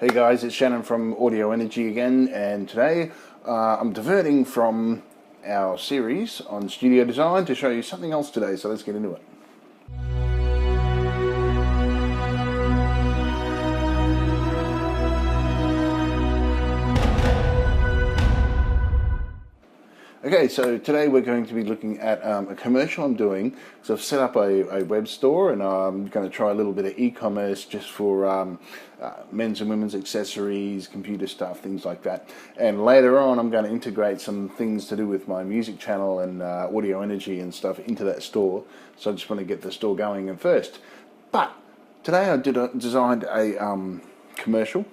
Hey guys, it's Shannon from Audio Energy again, and today I'm diverting from our series on studio design to show you something else today, so let's get into it. Okay, so today we're going to be looking at a commercial I'm doing. So I've set up a web store, and I'm going to try a little bit of e-commerce just for men's and women's accessories, computer stuff, things like that. And later on I'm going to integrate some things to do with my music channel and Audio Energy and stuff into that store. So I just want to get the store going first. But today I designed a commercial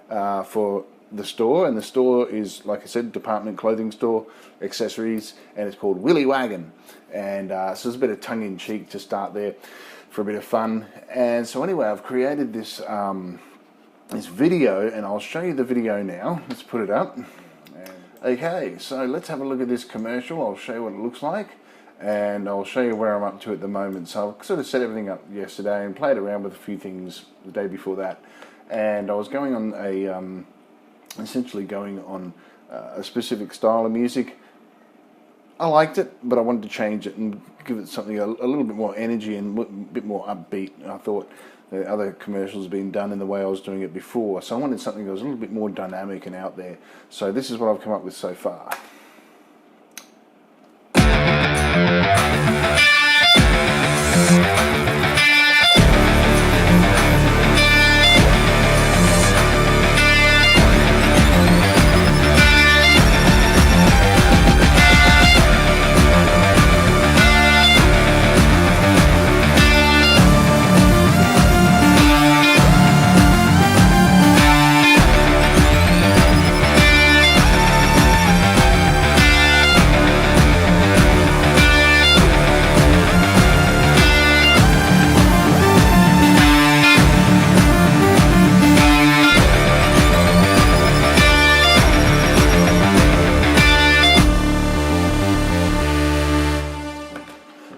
for the store, and the store is, like I said, department clothing store, accessories, and it's called Willy Wagon. And so there's a bit of tongue-in-cheek to start there for a bit of fun. And so anyway, I've created this this video, and I'll show you the video now. Let's put it up. Okay, so let's have a look at this commercial. I'll show you what it looks like, and I'll show you where I'm up to at the moment. So I sort of set everything up yesterday and played around with a few things the day before that, and I was going on a essentially going on a specific style of music. I liked it, but I wanted to change it and give it something a little bit more energy and a bit more upbeat. I thought the other commercials had been done in the way I was doing it before, so I wanted something that was a little bit more dynamic and out there. So this is what I've come up with so far.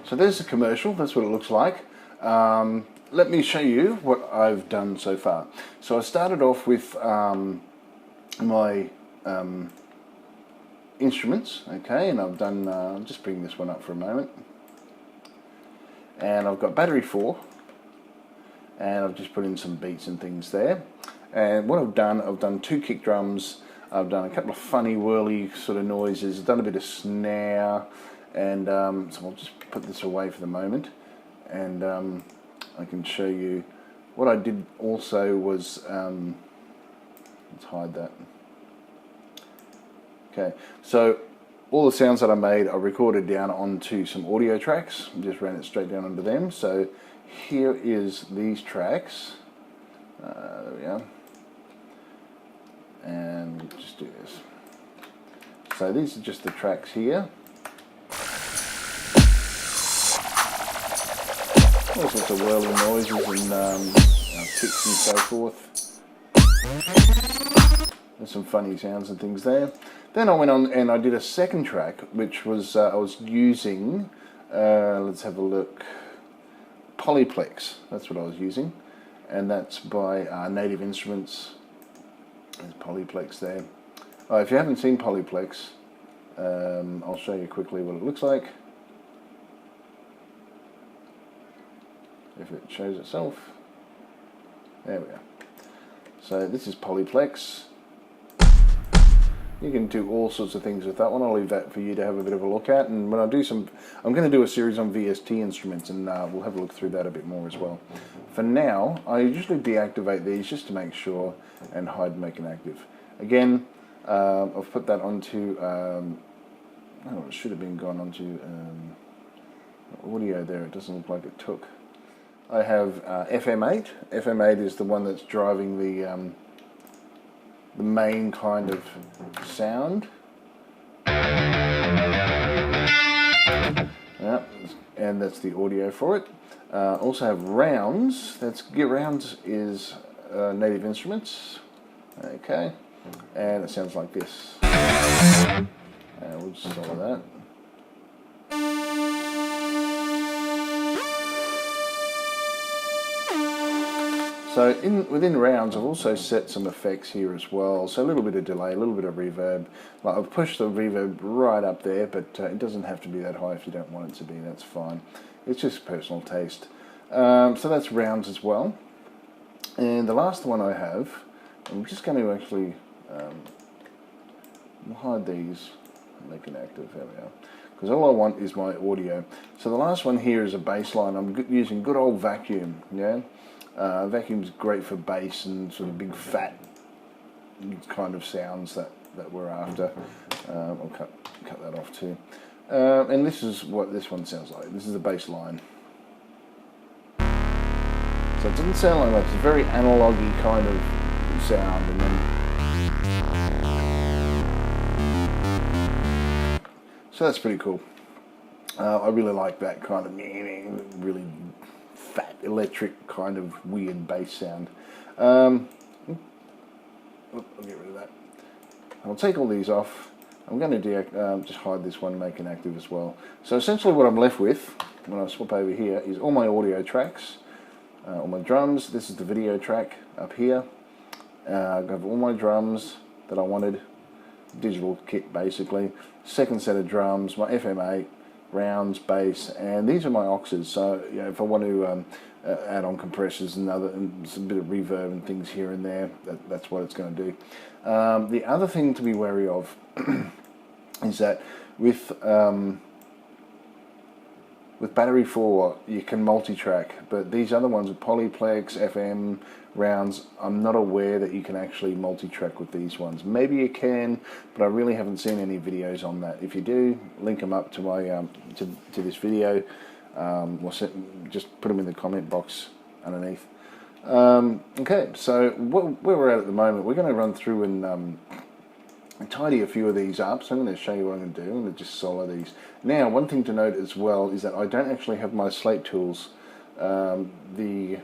So there's the commercial, that's what it looks like. Let me show you what I've done so far. So I started off with my instruments, okay, and I've done, I'll just bring this one up for a moment. And I've got battery 4, and I've just put in some beats and things there. And what I've done 2 kick drums, I've done a couple of funny whirly sort of noises, I've done a bit of snare, and so I'll just put this away for the moment, and I can show you what I did also was, let's hide that. Okay, so all the sounds that I made I recorded down onto some audio tracks, just ran it straight down onto them. So here is these tracks, there we are, and we'll just do this. So these are just the tracks here. All sorts of whirling noises and ticks and so forth. There's some funny sounds and things there. Then I went on and I did a second track, which was I was using, let's have a look, Polyplex. That's what I was using, and that's by Native Instruments. There's Polyplex there. If you haven't seen Polyplex, I'll show you quickly what it looks like. If it shows itself. There we are. So this is Polyplex. You can do all sorts of things with that one. I'll leave that for you to have a bit of a look at. And when I do I'm going to do a series on VST instruments, and we'll have a look through that a bit more as well. For now, I usually deactivate these just to make sure and hide make inactive. Again, I've put that onto, oh, it should have been gone onto audio there. It doesn't look like it took. I have FM8. FM8 is the one that's driving the main kind of sound. Yeah, and that's the audio for it. Also have rounds. Rounds is Native Instruments. Okay, and it sounds like this. And we'll just follow that. So within rounds, I've also set some effects here as well. So a little bit of delay, a little bit of reverb. Like I've pushed the reverb right up there, but it doesn't have to be that high if you don't want it to be. That's fine. It's just personal taste. So that's rounds as well. And the last one I have, I'm just going to actually hide these, make it active. There we are. Because all I want is my audio. So the last one here is a bass line. I'm using good old vacuum. Yeah. Vacuum's great for bass and sort of big fat kind of sounds that we're after. I'll cut that off too. And this is what this one sounds like. This is the bass line. So it doesn't sound like much. It's a very analogy kind of sound, and then so that's pretty cool. I really like that kind of really fat, electric, kind of weird bass sound. I'll get rid of that. I'll take all these off. I'm going to just hide this one and make it active as well. So essentially what I'm left with, when I swap over here, is all my audio tracks, all my drums. This is the video track up here. I have all my drums that I wanted, digital kit basically. Second set of drums, my FM8, rounds, bass, and these are my auxes. So you know, if I want to add on compressors and some bit of reverb and things here and there, that's what it's going to do. The other thing to be wary of is that with Battery 4 you can multi-track, but these other ones with Polyplex, FM, rounds, I'm not aware that you can actually multi-track with these ones. Maybe you can, but I really haven't seen any videos on that. If you do, link them up to my to this video, or just put them in the comment box underneath. Okay, so where we're at the moment, we're going to run through and tidy a few of these up. So I'm going to show you what I'm going to do. I'm going to just solo these. Now, one thing to note as well is that I don't actually have my Slate Tools. The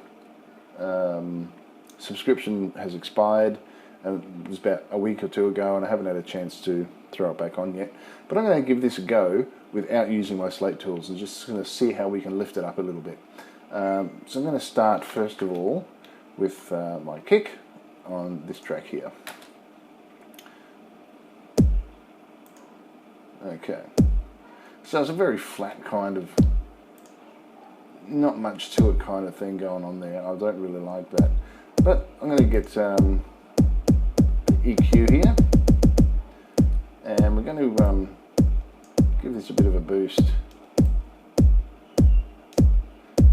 subscription has expired, and it was about a week or two ago, and I haven't had a chance to throw it back on yet. But I'm going to give this a go without using my Slate Tools and just going to see how we can lift it up a little bit. So I'm going to start first of all with my kick on this track here. Okay, so it's a very flat kind of, not much to it kind of thing going on there. I don't really like that, but I'm going to get EQ here, and we're going to give this a bit of a boost.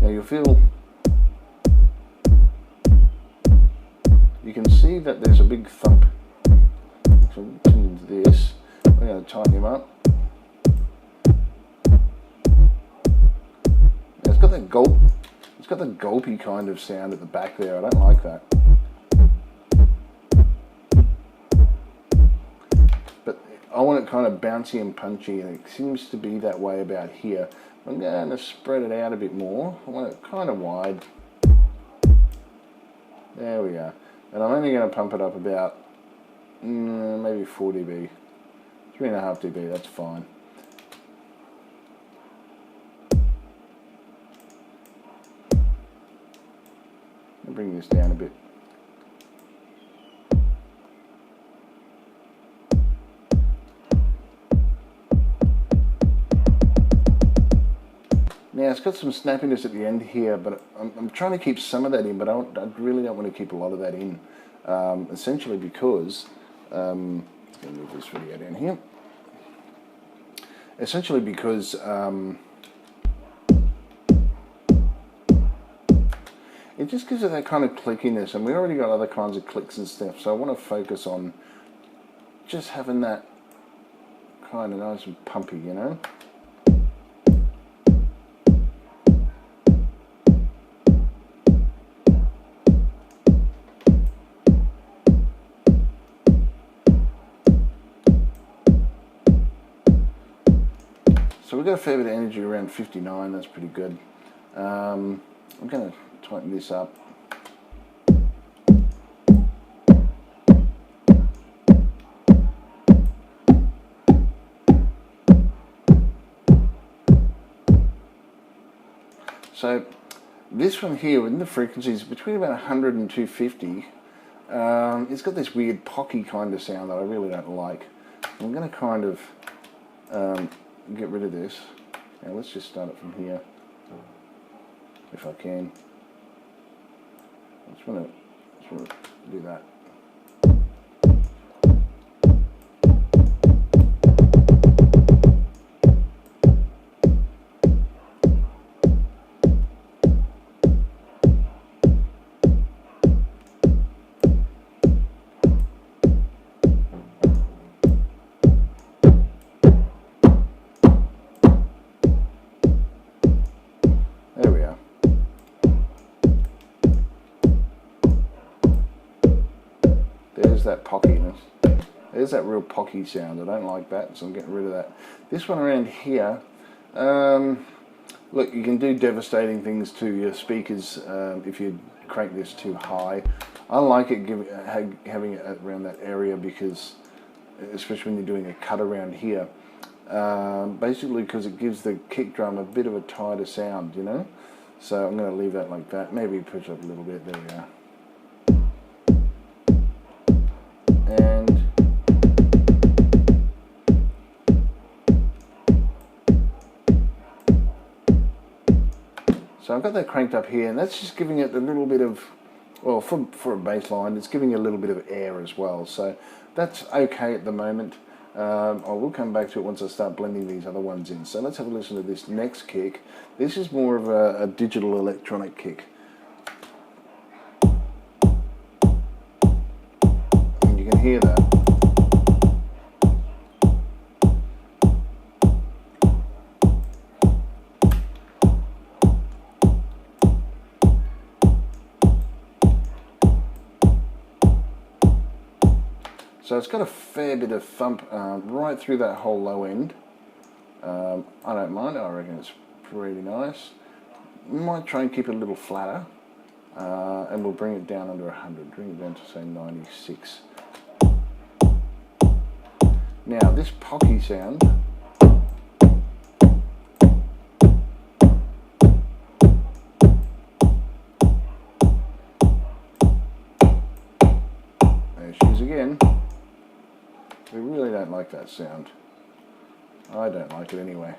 Now you'll feel, you can see that there's a big thump. So I'm tuning into this. We're going to tighten him up. Now it's got that gulp. It's got the gulpy kind of sound at the back there. I don't like that. But I want it kind of bouncy and punchy, and it seems to be that way about here. I'm going to spread it out a bit more. I want it kind of wide. There we are. And I'm only going to pump it up about maybe 4 dB. 3.5 dB, that's fine. I'll bring this down a bit. Now it's got some snappiness at the end here, but I'm trying to keep some of that in, but I really don't want to keep a lot of that in. Essentially because, I'm going to move this video down here. Essentially because it just gives it that kind of clickiness, and we already got other kinds of clicks and stuff, so I want to focus on just having that kind of nice and pumpy, you know. So we've got a fair bit of energy around 59, that's pretty good. I'm going to tighten this up. So This one here, in the frequencies between about 100 and 250, it's got this weird pocky kind of sound that I really don't like. I'm going to kind of get rid of this. Now let's just start it from here, if I can. I just want to do that. There we are. There's that pockiness. There's that real pocky sound. I don't like that, so I'm getting rid of that. This one around here, look, you can do devastating things to your speakers if you crank this too high. I like it having it around that area because, especially when you're doing a cut around here, basically because it gives the kick drum a bit of a tighter sound, you know. So I'm going to leave that like that. Maybe push up a little bit. There we are. And so I've got that cranked up here, and that's just giving it a little bit of, well, for a bass line, it's giving it a little bit of air as well. So that's okay at the moment. I will come back to it once I start blending these other ones in. So let's have a listen to this next kick. This is more of a digital electronic kick. And you can hear that. So it's got a fair bit of thump right through that whole low end. I don't mind, I reckon it's pretty nice. Might try and keep it a little flatter, and we'll bring it down under 100, bring it down to say 96. Now this pocky sound, there she is again. We really don't like that sound. I don't like it anyway.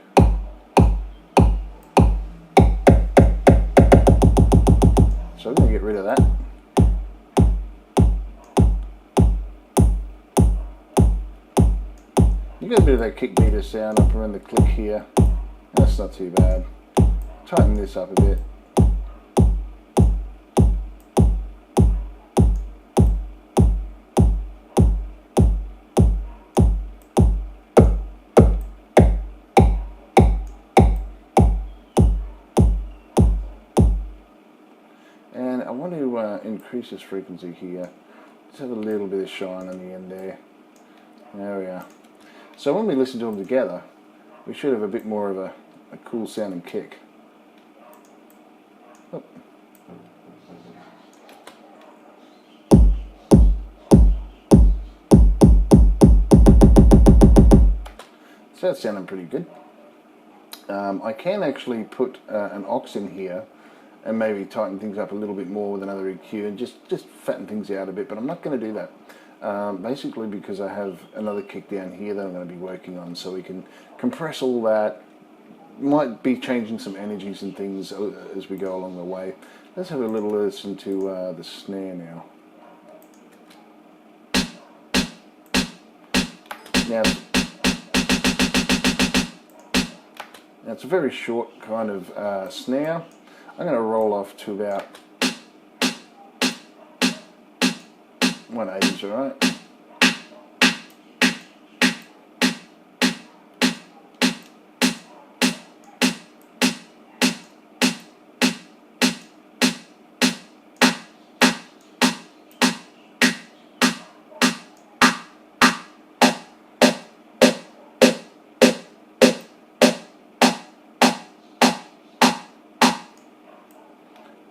So I'm going to get rid of that. You get a bit of that kick beater sound up around the click here. That's not too bad. Tighten this up a bit. And I want to increase this frequency here. Just have a little bit of shine on the end there. There we are. So when we listen to them together, we should have a bit more of a cool sounding kick. Oh. So that's sounding pretty good. I can actually put an aux in here and maybe tighten things up a little bit more with another EQ and just fatten things out a bit, but I'm not going to do that. Basically because I have another kick down here that I'm going to be working on, so we can compress all that. Might be changing some energies and things as we go along the way. Let's have a little listen to the snare now. Now it's a very short kind of snare. I'm going to roll off to about 180s, alright?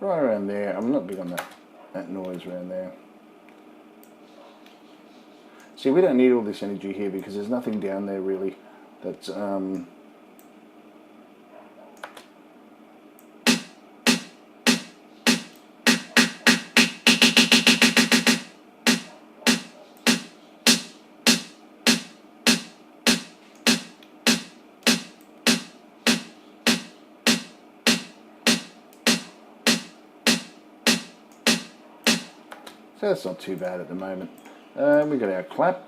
Right around there. I'm not big on that noise around there. See, we don't need all this energy here because there's nothing down there really that's So that's not too bad at the moment. We've got our clap.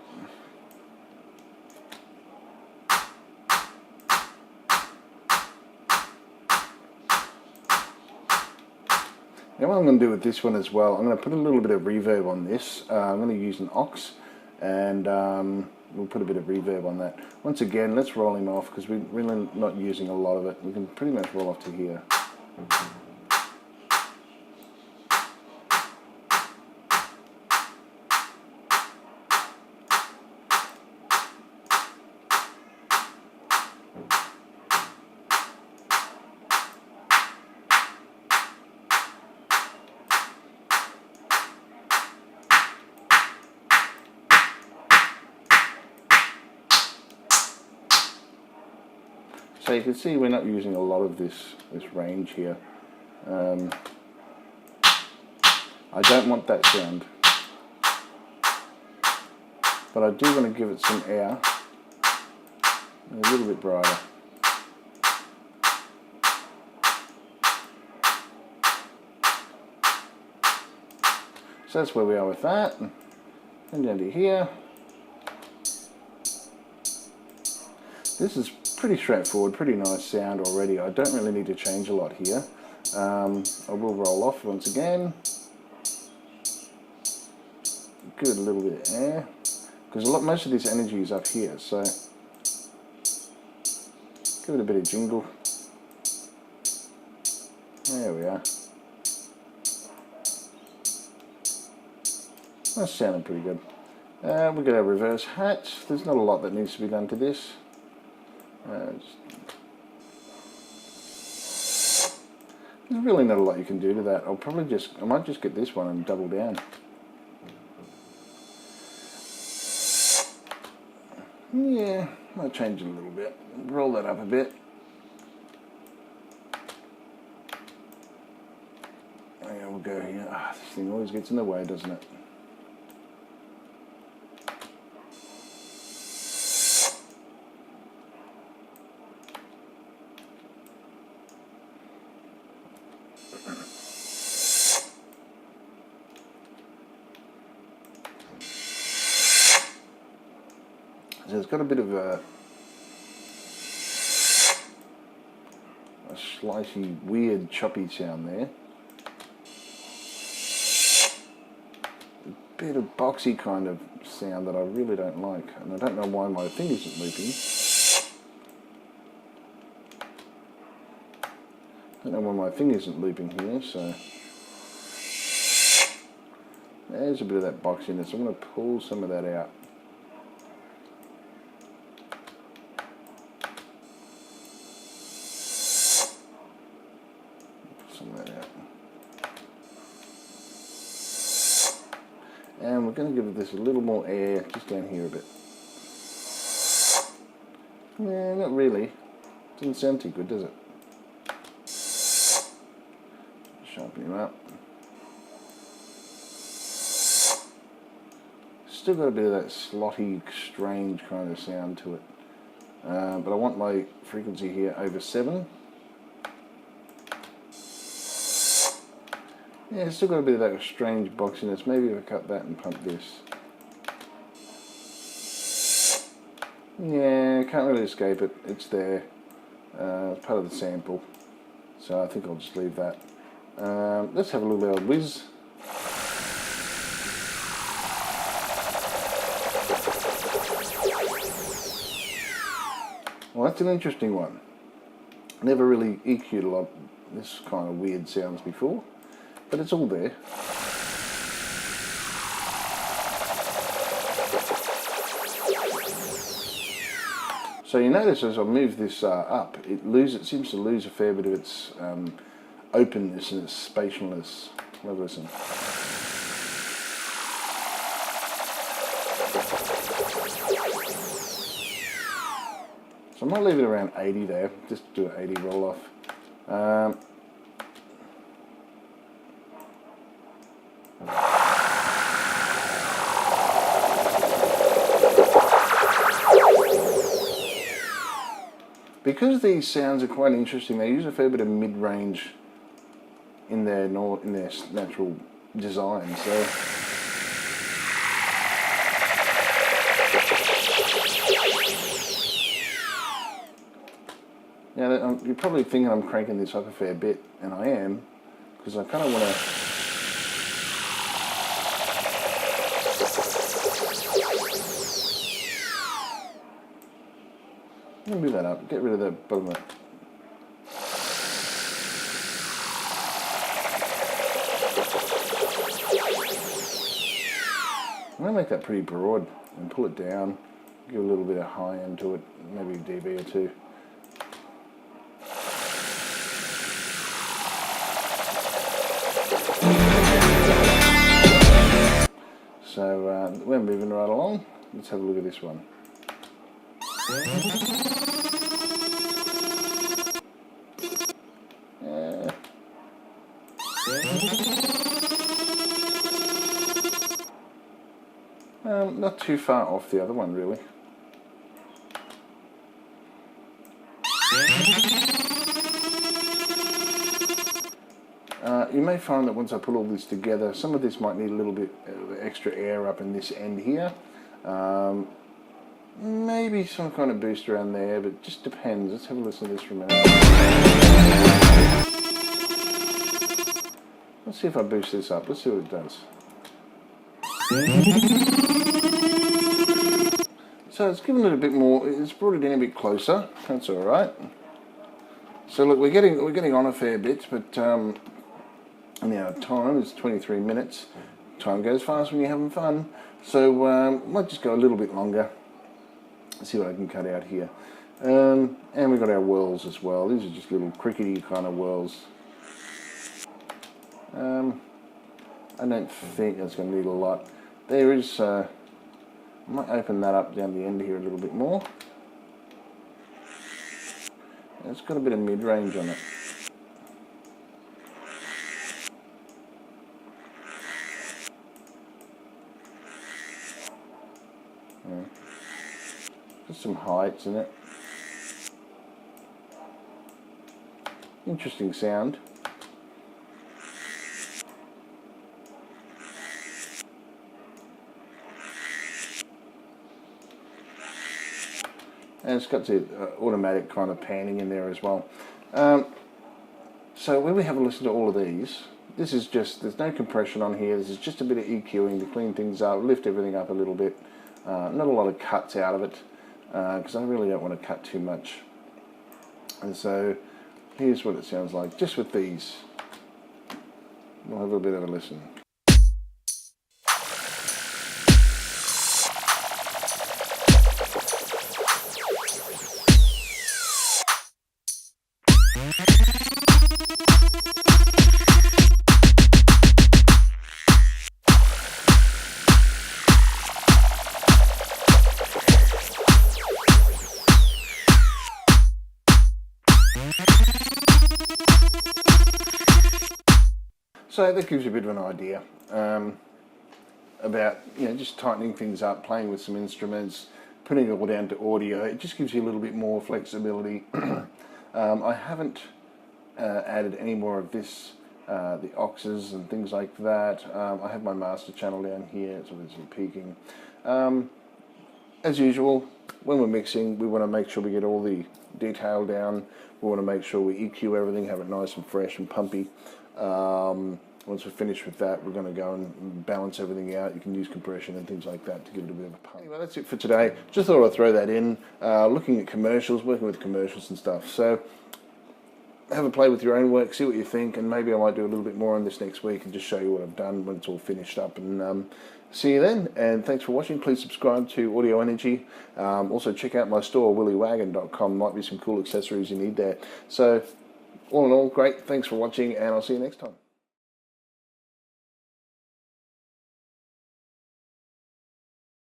Now what I'm going to do with this one as well, I'm going to put a little bit of reverb on this. I'm going to use an aux, and we'll put a bit of reverb on that. Once again, let's roll him off because we're really not using a lot of it. We can pretty much roll off to here. So you can see we're not using a lot of this range here. I don't want that sound, but I do want to give it some air, a little bit brighter. So that's where we are with that. And down to here. This is pretty straightforward, pretty nice sound already. I don't really need to change a lot here. I will roll off once again. Give it a little bit of air, because most of this energy is up here, so give it a bit of jingle. There we are. That's sounding pretty good. We've got our reverse hat. There's not a lot that needs to be done to this. There's really not a lot you can do to that. I might just get this one and double down. Yeah, I'll change it a little bit. Roll that up a bit. Yeah, we'll go here. This thing always gets in the way, doesn't it? So it's got a bit of a slicey, weird, choppy sound there. A bit of boxy kind of sound that I really don't like, and I don't know why my thing isn't looping. I don't know why my thing isn't looping here, so there's a bit of that boxiness. I'm going to pull some of that out. And we're going to give this a little more air, just down here a bit. Yeah, not really. Doesn't sound too good, does it? Sharpen him up. Still got a bit of that slotty, strange kind of sound to it. But I want my frequency here over 7. Yeah, it's still got a bit of that strange boxiness. Maybe if I cut that and pump this. Yeah, can't really escape it. It's there. It's part of the sample. So I think I'll just leave that. Let's have a little bit of whiz. Well, that's an interesting one. Never really EQ'd a lot this kind of weird sounds before. But it's all there. So you notice as I move this up, it seems to lose a fair bit of its openness and its spatialness. Have a listen. So I might leave it around 80 there, just do an 80 roll off. Because these sounds are quite interesting, they use a fair bit of mid-range in their natural design. So you're probably thinking I'm cranking this up a fair bit, and I am, because I kind of want to. I'm going to move that up, get rid of the bottom of it. I'm going to make that pretty broad and pull it down, give a little bit of high end to it, maybe a dB or two. So we're moving right along. Let's have a look at this one. Not too far off the other one, really. You may find that once I put all this together, some of this might need a little bit of extra air up in this end here. Maybe some kind of boost around there, but it just depends. Let's have a listen to this for a minute. Let's see if I boost this up. Let's see what it does. So it's given it a bit more, it's brought it in a bit closer. That's all right. So look, we're getting on a fair bit, but now time is 23 minutes. Time goes fast when you're having fun. So might just go a little bit longer. Let's see what I can cut out here. And we've got our whirls as well. These are just little crickety kind of whirls. I don't think that's going to need a lot. There is, I might open that up down the end here a little bit more. It's got a bit of mid-range on it. Got some heights in it. Interesting sound. And it's got the automatic kind of panning in there as well. So when we have a listen to all of these, this is just, there's no compression on here. This is just a bit of EQing to clean things up, lift everything up a little bit. Not a lot of cuts out of it, because I really don't want to cut too much. And so here's what it sounds like just with these. We'll have a bit of a listen. So that gives you a bit of an idea about, you know, just tightening things up, playing with some instruments, putting it all down to audio. It just gives you a little bit more flexibility. I haven't added any more of this, the auxes and things like that. I have my master channel down here, so there's some peaking. As usual, when we're mixing, we want to make sure we get all the detail down. We want to make sure we EQ everything, have it nice and fresh and pumpy. Once we're finished with that, we're going to go and balance everything out. You can use compression and things like that to give it a bit of a pump. Anyway, that's it for today. Just thought I'd throw that in. Looking at commercials, working with commercials and stuff. So have a play with your own work, see what you think, and maybe I might do a little bit more on this next week and just show you what I've done when it's all finished up. And see you then, and thanks for watching. Please subscribe to Audio Energy. Also check out my store, willywagon.com. Might be some cool accessories you need there. So all in all, great. Thanks for watching, and I'll see you next time.